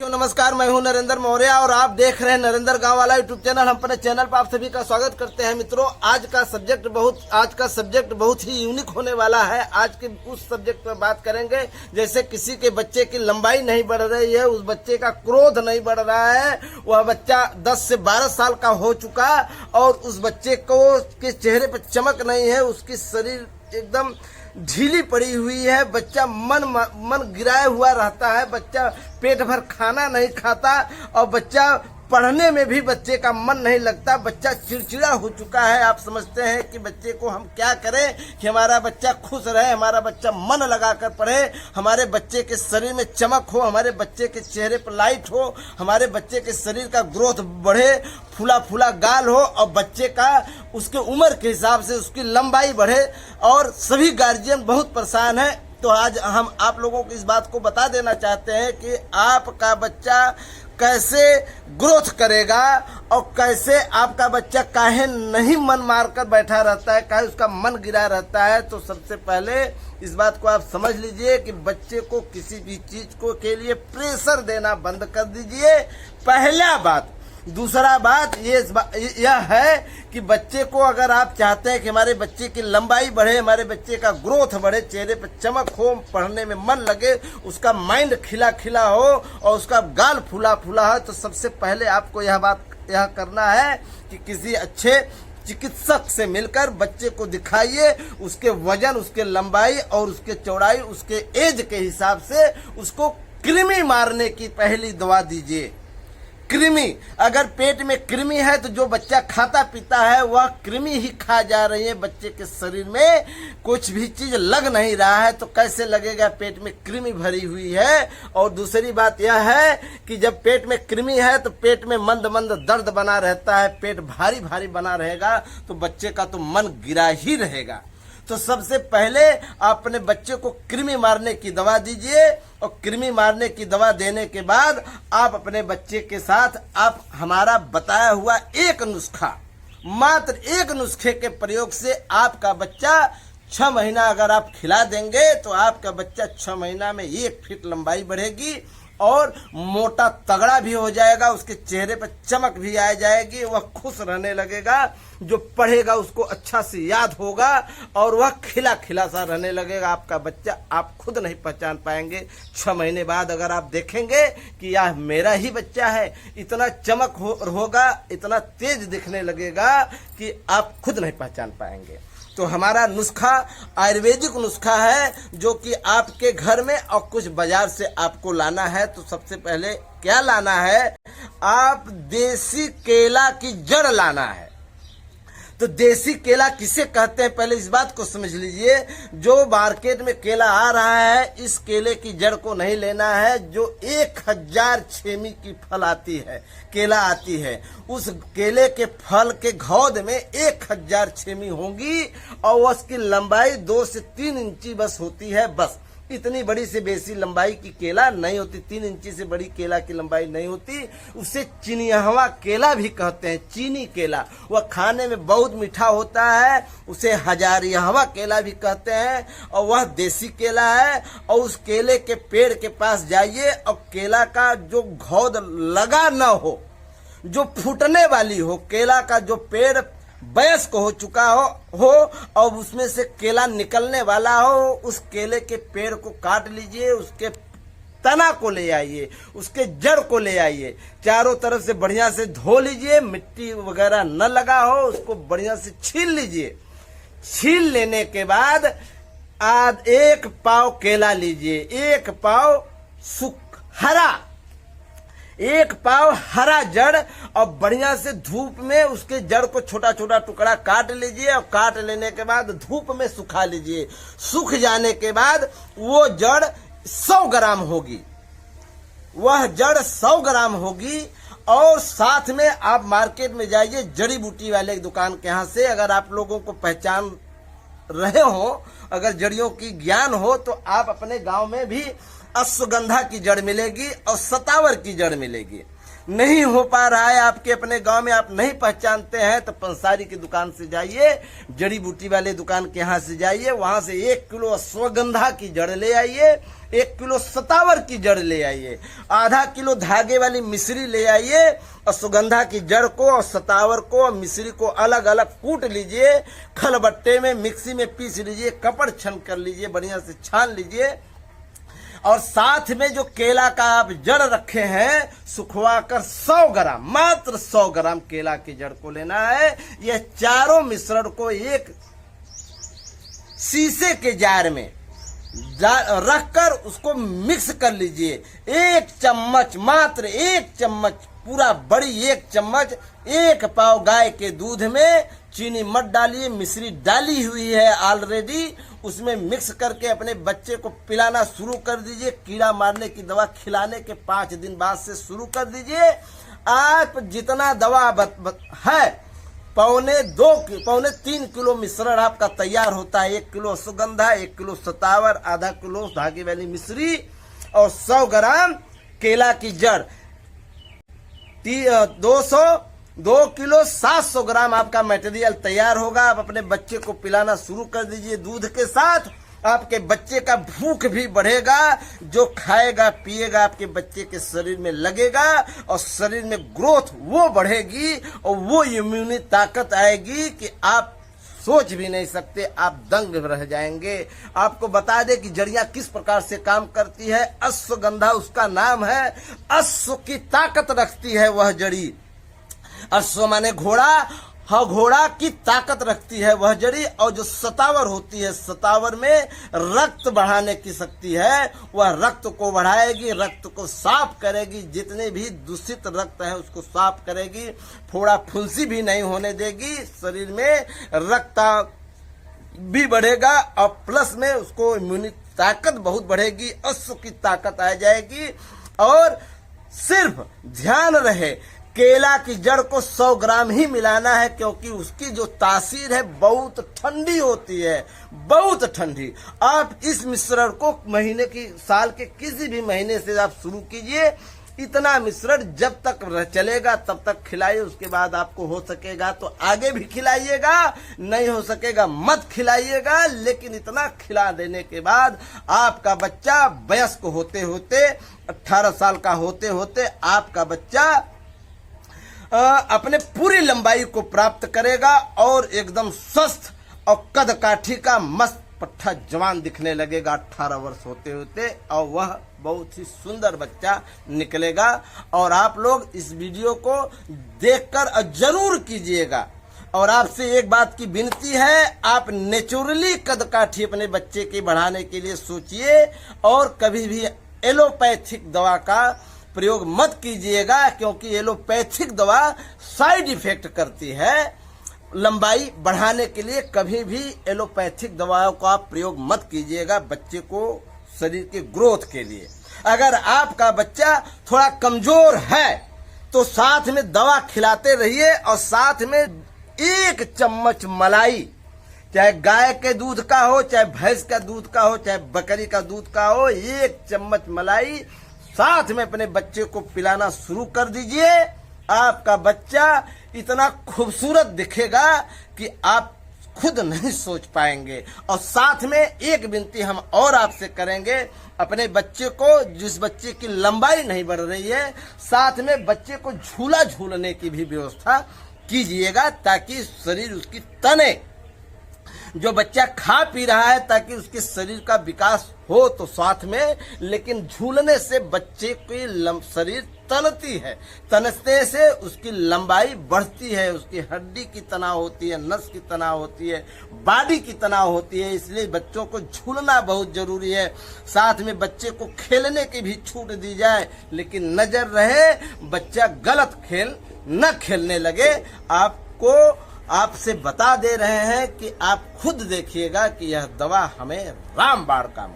नमस्कार, मैं हूं नरेंद्र मौर्य और आप देख रहे हैं नरेंद्र गांव वाला यूट्यूब चैनल। हम अपने चैनल पर आप सभी का स्वागत करते हैं। मित्रों, आज का सब्जेक्ट बहुत ही यूनिक होने वाला है। आज के उस सब्जेक्ट पर बात करेंगे जैसे किसी के बच्चे की लंबाई नहीं बढ़ रही है, उस बच्चे का क्रोध नहीं बढ़ रहा है, वह बच्चा 10 से 12 साल का हो चुका और उस बच्चे को के चेहरे पर चमक नहीं है, उसकी शरीर एकदम ढीली पड़ी हुई है, बच्चा मन गिराया हुआ रहता है, बच्चा पेट भर खाना नहीं खाता और बच्चा पढ़ने में भी बच्चे का मन नहीं लगता, बच्चा चिड़चिड़ा हो चुका है। आप समझते हैं कि बच्चे को हम क्या करें कि हमारा बच्चा खुश रहे, हमारा बच्चा मन लगाकर पढ़े, हमारे बच्चे के शरीर में चमक हो, हमारे बच्चे के चेहरे पर लाइट हो, हमारे बच्चे के शरीर का ग्रोथ बढ़े, फूला फूला गाल हो और बच्चे का उसके उम्र के हिसाब से उसकी लंबाई बढ़े। और सभी गार्जियन बहुत परेशान है। तो आज हम आप लोगों को इस बात को बता देना चाहते हैं कि आपका बच्चा कैसे ग्रोथ करेगा और कैसे आपका बच्चा काहे नहीं मन मारकर बैठा रहता है, काहे उसका मन गिरा रहता है। तो सबसे पहले इस बात को आप समझ लीजिए कि बच्चे को किसी भी चीज को के लिए प्रेशर देना बंद कर दीजिए, पहला बात। दूसरा बात यह है कि बच्चे को अगर आप चाहते हैं कि हमारे बच्चे की लंबाई बढ़े, हमारे बच्चे का ग्रोथ बढ़े, चेहरे पर चमक हो, पढ़ने में मन लगे, उसका माइंड खिला खिला हो और उसका गाल फूला फूला हो, तो सबसे पहले आपको यह करना है कि किसी अच्छे चिकित्सक से मिलकर बच्चे को दिखाइए, उसके वजन, उसके लंबाई और उसके चौड़ाई, उसके एज के हिसाब से उसको कृमि मारने की पहली दवा दीजिए। कृमि, अगर पेट में कृमि है तो जो बच्चा खाता पीता है वह कृमि ही खा जा रही है, बच्चे के शरीर में कुछ भी चीज लग नहीं रहा है तो कैसे लगेगा, पेट में कृमि भरी हुई है। और दूसरी बात यह है कि जब पेट में कृमि है तो पेट में मंद मंद दर्द बना रहता है, पेट भारी भारी बना रहेगा तो बच्चे का तो मन गिरा ही रहेगा। तो सबसे पहले आप अपने बच्चे को कृमि मारने की दवा दीजिए और कृमि मारने की दवा देने के बाद आप अपने बच्चे के साथ आप हमारा बताया हुआ एक नुस्खा, मात्र एक नुस्खे के प्रयोग से आपका बच्चा 6 महीना अगर आप खिला देंगे तो आपका बच्चा 6 महीना में 1 फीट लंबाई बढ़ेगी और मोटा तगड़ा भी हो जाएगा, उसके चेहरे पर चमक भी आ जाएगी, वह खुश रहने लगेगा, जो पढ़ेगा उसको अच्छा से याद होगा और वह खिला खिला सा रहने लगेगा। आपका बच्चा आप खुद नहीं पहचान पाएंगे। 6 महीने बाद अगर आप देखेंगे कि यह मेरा ही बच्चा है, इतना चमक होगा, इतना तेज दिखने लगेगा कि आप खुद नहीं पहचान पाएंगे। तो हमारा नुस्खा आयुर्वेदिक नुस्खा है जो कि आपके घर में और कुछ बाजार से आपको लाना है। तो सबसे पहले क्या लाना है, आप देसी केला की जड़ लाना है। तो देसी केला किसे कहते हैं पहले इस बात को समझ लीजिए। जो मार्केट में केला आ रहा है, इस केले की जड़ को नहीं लेना है। जो 1000 छेमी की फल आती है, केला आती है, उस केले के फल के घौद में 1000 छेमी होंगी और उसकी लंबाई 2 से 3 इंची बस होती है। बस इतनी बड़ी से बेसी लंबाई की केला नहीं होती, 3 इंची से बड़ी केला की लंबाई नहीं होती। उसे चिनियहवा केला भी कहते हैं, चीनी केला। वह खाने में बहुत मीठा होता है, उसे हजारियहवा केला भी कहते हैं और वह देसी केला है। और उस केले के पेड़ के पास जाइए और केला का जो घौद लगा न हो, जो फूटने वाली हो, केला का जो पेड़ वयस्क हो चुका हो और उसमें से केला निकलने वाला हो, उस केले के पेड़ को काट लीजिए, उसके तना को ले आइए, उसके जड़ को ले आइए, चारों तरफ से बढ़िया से धो लीजिए, मिट्टी वगैरह न लगा हो, उसको बढ़िया से छील लीजिए। छील लेने के बाद 1 पाव केला लीजिए, 1 पाव एक पाव हरा जड़ और बढ़िया से धूप में उसके जड़ को छोटा छोटा टुकड़ा काट लीजिए और काट लेने के बाद धूप में सुखा लीजिए। सूख जाने के बाद वो जड़ 100 ग्राम होगी, वह जड़ 100 ग्राम होगी। और साथ में आप मार्केट में जाइए जड़ी बूटी वाले दुकान के यहाँ से, अगर आप लोगों को पहचान रहे हो, अगर जड़ियों की ज्ञान हो तो आप अपने गांव में भी अश्वगंधा की जड़ मिलेगी और सतावर की जड़ मिलेगी। नहीं हो पा रहा है आपके अपने गांव में, आप नहीं पहचानते हैं, तो पंसारी की दुकान से जाइए, जड़ी बूटी वाले दुकान के यहाँ से जाइए, वहां से 1 किलो अश्वगंधा की जड़ ले आइए, 1 किलो सतावर की जड़ ले आइए, आधा किलो धागे वाली मिश्री ले आइए, अश्वगंधा की जड़ को और सतावर को और मिश्री को अलग अलग कूट लीजिए, खलबट्टे में मिक्सी में पीस लीजिए, कपड़ छन कर लीजिए, बढ़िया से छान लीजिए, और साथ में जो केला का आप जड़ रखे हैं सुखवाकर 100 ग्राम, मात्र 100 ग्राम केला की जड़ को लेना है। यह चारों मिश्रण को एक शीशे के जार में रखकर उसको मिक्स कर लीजिए। 1 चम्मच, मात्र 1 चम्मच, पूरा बड़ी 1 चम्मच, 1 पाव गाय के दूध में चीनी मत डालिए, मिश्री डाली हुई है ऑलरेडी, उसमें मिक्स करके अपने बच्चे को पिलाना शुरू कर दीजिए। कीड़ा मारने की दवा खिलाने के 5 दिन बाद से शुरू कर दीजिए। आप जितना दवा है पौने 3 किलो मिश्रण आपका तैयार होता है। 1 किलो सुगंधा, 1 किलो सतावर, आधा किलो धागे वाली मिश्री और 100 ग्राम केला की जड़, 2 किलो 700 ग्राम आपका मटेरियल तैयार होगा। आप अपने बच्चे को पिलाना शुरू कर दीजिए दूध के साथ। आपके बच्चे का भूख भी बढ़ेगा, जो खाएगा पिएगा आपके बच्चे के शरीर में लगेगा और शरीर में ग्रोथ वो बढ़ेगी और वो इम्यूनिटी ताकत आएगी कि आप सोच भी नहीं सकते, आप दंग रह जाएंगे। आपको बता दें कि जड़ियां किस प्रकार से काम करती है। अश्वगंधा उसका नाम है, अश्व की ताकत रखती है वह जड़ी। अश्व माने घोड़ा, हाँ, घोड़ा की ताकत रखती है वह जड़ी। और जो सतावर होती है, सतावर में रक्त बढ़ाने की शक्ति है, वह रक्त को बढ़ाएगी, रक्त को साफ करेगी, जितने भी दूषित रक्त है उसको साफ करेगी, फोड़ा फुंसी भी नहीं होने देगी, शरीर में रक्त भी बढ़ेगा और प्लस में उसको इम्यूनिटी ताकत बहुत बढ़ेगी, अश्व की ताकत आ जाएगी। और सिर्फ ध्यान रहे केला की जड़ को 100 ग्राम ही मिलाना है, क्योंकि उसकी जो तासीर है बहुत ठंडी होती है, बहुत ठंडी। आप इस मिश्रण को महीने की, साल के किसी भी महीने से आप शुरू कीजिए। इतना मिश्रण जब तक चलेगा तब तक खिलाइए, उसके बाद आपको हो सकेगा तो आगे भी खिलाइएगा, नहीं हो सकेगा मत खिलाइएगा। लेकिन इतना खिला देने के बाद आपका बच्चा वयस्क होते होते 18 साल का होते होते आपका बच्चा अपने पूरी लंबाई को प्राप्त करेगा और एकदम स्वस्थ और कद काठी का मस्त पट्टा जवान दिखने लगेगा 18 वर्ष होते होते, और वह बहुत ही सुंदर बच्चा निकलेगा। और आप लोग इस वीडियो को देखकर जरूर कीजिएगा। और आपसे एक बात की विनती है, आप नेचुरली कद काठी अपने बच्चे के बढ़ाने के लिए सोचिए और कभी भी एलोपैथिक दवा का प्रयोग मत कीजिएगा, क्योंकि एलोपैथिक दवा साइड इफेक्ट करती है। लंबाई बढ़ाने के लिए कभी भी एलोपैथिक दवाओं का प्रयोग मत कीजिएगा बच्चे को शरीर के ग्रोथ के लिए। अगर आपका बच्चा थोड़ा कमजोर है तो साथ में दवा खिलाते रहिए और साथ में 1 चम्मच मलाई, चाहे गाय के दूध का हो, चाहे भैंस का दूध का हो, चाहे बकरी का दूध का हो, 1 चम्मच मलाई साथ में अपने बच्चे को पिलाना शुरू कर दीजिए। आपका बच्चा इतना खूबसूरत दिखेगा कि आप खुद नहीं सोच पाएंगे। और साथ में एक विनती हम और आपसे करेंगे, अपने बच्चे को, जिस बच्चे की लंबाई नहीं बढ़ रही है, साथ में बच्चे को झूला झूलने की भी व्यवस्था कीजिएगा, ताकि शरीर उसकी तने। जो बच्चा खा पी रहा है ताकि उसके शरीर का विकास हो तो साथ में, लेकिन झूलने से बच्चे की शरीर तनती है, तनने से उसकी लंबाई बढ़ती है, उसकी हड्डी की तनाव होती है, नस की तनाव होती है, बॉडी की तनाव होती है। इसलिए बच्चों को झूलना बहुत जरूरी है। साथ में बच्चे को खेलने की भी छूट दी जाए, लेकिन नजर रहे बच्चा गलत खेल न खेलने लगे। आपसे बता दे रहे हैं कि आप खुद देखिएगा कि यह दवा हमें रामबाण काम